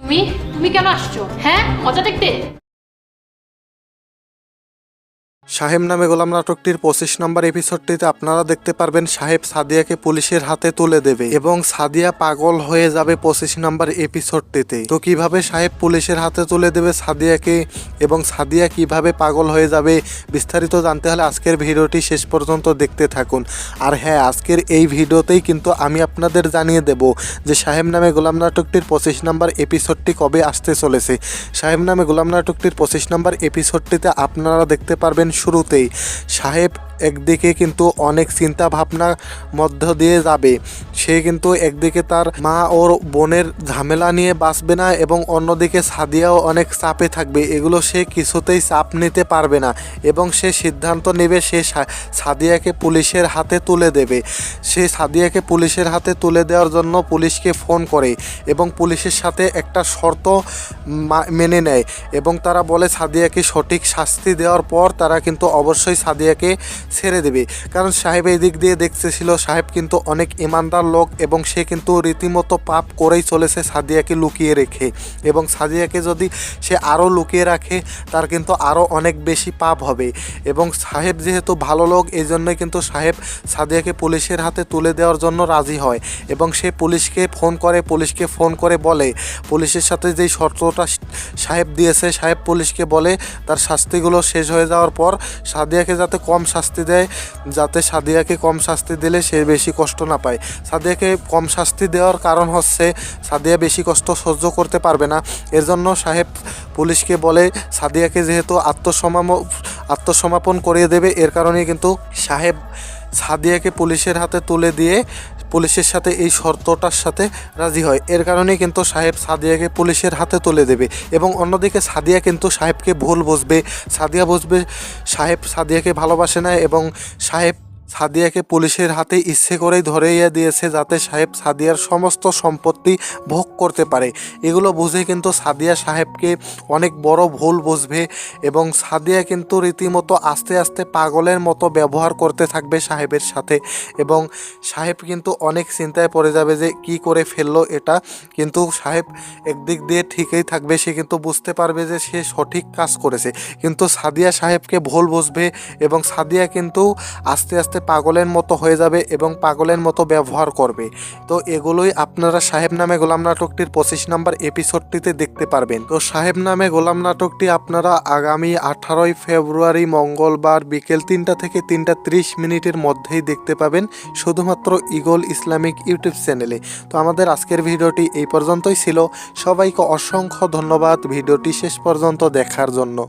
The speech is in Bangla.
তুমি কেন আসছো? হ্যাঁ, মজা দেখতে? সাহেব নামে গোলাম নাটকটির 25 নম্বর এপিসোডটিতে আপনারা দেখতে পারবেন সাহেব সাদিয়াকে পুলিশের হাতে তুলে দেবে এবং সাদিয়া পাগল হয়ে যাবে 25 নম্বর এপিসোডটিতে। তো কিভাবে সাহেব পুলিশের হাতে তুলে দেবে সাদিয়াকে এবং সাদিয়া কিভাবে পাগল হয়ে যাবে বিস্তারিত জানতে হলে আজকের ভিডিওটি শেষ পর্যন্ত দেখতে থাকুন। আর হ্যাঁ, আজকের এই ভিডিওতেই কিন্তু আমি আপনাদের জানিয়ে দেব যে সাহেব নামে গোলাম নাটকটির 25 নম্বর এপিসোডটি কবে আসতে চলেছে। সাহেব নামে গোলাম নাটকটির 25 নম্বর এপিসোডটিতে আপনারা দেখতে পারবেন শুরুতেই সাহেব একদিকে কিন্তু অনেক চিন্তা ভাবনার মধ্য দিয়ে যাবে। সে কিন্তু একদিকে তার মা ওর বোনের ঝামেলা নিয়ে বাঁচবে না এবং অন্যদিকে সাদিয়াও অনেক চাপে থাকবে। এগুলো সে কিছুতেই চাপ নিতে পারবে না এবং সে সিদ্ধান্ত নেবে সে সাদিয়াকে পুলিশের হাতে তুলে দেবে। সে সাদিয়াকে পুলিশের হাতে তুলে দেওয়ার জন্য পুলিশকে ফোন করে এবং পুলিশের সাথে একটা শর্ত মেনে নেয় এবং তারা বলে সাদিয়াকে সঠিক শাস্তি দেওয়ার পর তারা কিন্তু অবশ্যই সাদিয়াকে ছেড়ে দেবে। কারণ সাহেব এই দিক দিয়ে দেখতেছিল সাহেব কিন্তু অনেক ইমানদার লোক এবং সে কিন্তু রীতিমতো পাপ করেই চলেছে সাদিয়াকে লুকিয়ে রেখে, এবং সাদিয়াকে যদি সে আরও লুকিয়ে রাখে তার কিন্তু আরও অনেক বেশি পাপ হবে। এবং সাহেব যেহেতু ভালো লোক এই জন্যই কিন্তু সাহেব সাদিয়াকে পুলিশের হাতে তুলে দেওয়ার জন্য রাজি হয় এবং সে পুলিশকে ফোন করে বলে পুলিশের সাথে যেই শর্তটা সাহেব দিয়েছে, সাহেব পুলিশকে বলে তার শাস্তিগুলো শেষ হয়ে যাওয়ার পর সাদিয়াকে যাতে কম শাস্তি দেয়, যাতে সাদিয়াকে কম শাস্তি দিলে সে বেশি কষ্ট না পায়। সাদিয়াকে কম শাস্তি দেওয়ার কারণ হচ্ছে সাদিয়া বেশি কষ্ট সহ্য করতে পারবে না। এর জন্য সাহেব পুলিশকে বলে সাদিয়াকে যেহেতু আত্মসমর্পণ করিয়ে দেবে, এর কারণেই কিন্তু সাহেব সাদিয়াকে পুলিশের হাতে তুলে দিয়ে পুলিশের সাথে এই শর্তটার সাথে রাজি হয়। এর কারণেই কিন্তু সাহেব সাদিয়াকে পুলিশের হাতে তুলে দেবে এবং অন্যদিকে সাদিয়া কিন্তু সাহেবকে ভুল বুঝবে। সাদিয়া বুঝবে সাহেব সাদিয়াকে ভালোবাসে না এবং সাহেব সাদিয়াকে পুলিশের হাতে ইচ্ছে করেই ধরেইয়া দিয়েছে যাতে সাহেব সাদিয়ার সমস্ত সম্পত্তি ভোগ করতে পারে। এগুলো বুঝে কিন্তু সাদিয়া সাহেবকে অনেক বড় ভুল বুঝবে এবং সাদিয়া কিন্তু রীতিমতো আস্তে আস্তে পাগলের মতো ব্যবহার করতে থাকবে সাহেবের সাথে এবং সাহেব কিন্তু অনেক চিন্তায় পড়ে যাবে যে কি করে ফেললো এটা। কিন্তু সাহেব একদিক দিয়ে ঠিকই থাকবে, সে কিন্তু বুঝতে পারবে যে সে সঠিক কাজ করেছে, কিন্তু সাদিয়া সাহেবকে ভুল বুঝবে এবং সাদিয়া কিন্তু আস্তে আস্তে পাগলের মতো হয়ে যাবে এবং পাগলের মতো ব্যবহার করবে। তো এগুলোই আপনারা সাহেব নামে গোলাম নাটকটির 25 নম্বর এপিসোডটিতে দেখতে পারবেন। তো সাহেব নামে গোলাম নাটকটি আপনারা আগামী 18 ফেব্রুয়ারি মঙ্গলবার বিকেল 3টা থেকে 3টা 30 মিনিটের মধ্যেই দেখতে পাবেন শুধুমাত্র ঈগল ইসলামিক ইউটিউব চ্যানেলে। তো আমাদের আজকের ভিডিওটি এই পর্যন্তই ছিল। সবাইকে অসংখ্য ধন্যবাদ ভিডিওটি শেষ পর্যন্ত দেখার জন্য।